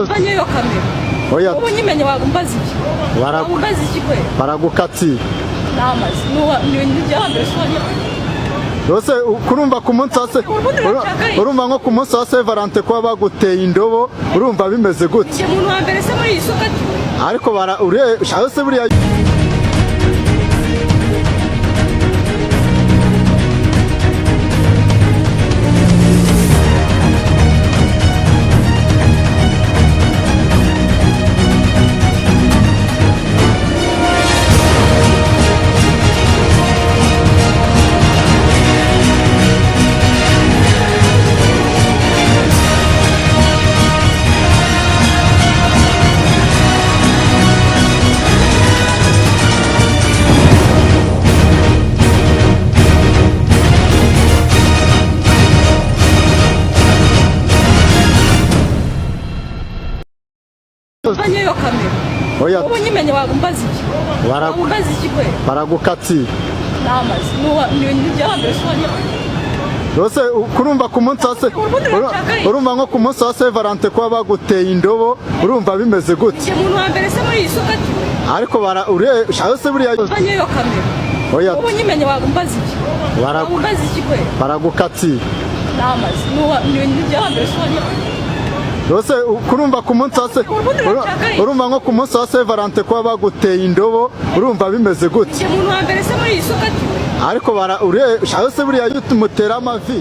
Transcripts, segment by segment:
Banyeyo kamera. Oya. Ubu nyimenye wagumbaza iki? Wagumbaza iki kwe? Baragukati. Namazi. Ni byambe sonya. Rose kurumva ku munsi wase urumva nko ku munsi wase Valente kwa baguteye indobo urumva bimeze gute? Umuntu wa mbere se muri isukati. Ariko bara ure shase buriya Banyeyo kamera. Oya. Ubu nyimenye wagumbaza iki? Wagumbaza iki kwe? Baragukati. Namazi. Ni byambe sonya. Rose kurumva ku munsi wase urumva nko ku munsi wase Valente kwa baguteye indobo urumva bimeze gute? Umuntu wa mbere se muri isukati. Ariko bara ure shase buriya Banyeyo kamera. Oya. Ubu nyimenye wagumbaza iki? Wagumbaza iki kwe? Baragukati. Namazi. Ni byambe sonya. Rose kurumva ku munsi wase urumva nko ku munsi wase Valente kwa baguteye indobo urumva bimeze gute? Umuntu wa mbere se muri isukati. Ariko bara ure shase buriya yutumutera amavi.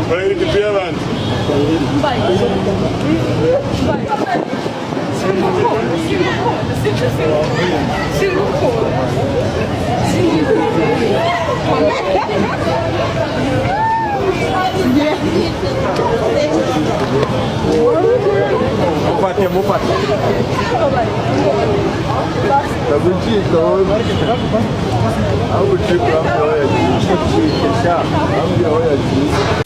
Para ir que Mbaye. Mufate. Ndagucika wowe. Aho gucika aho yagiye. Aho yagiye.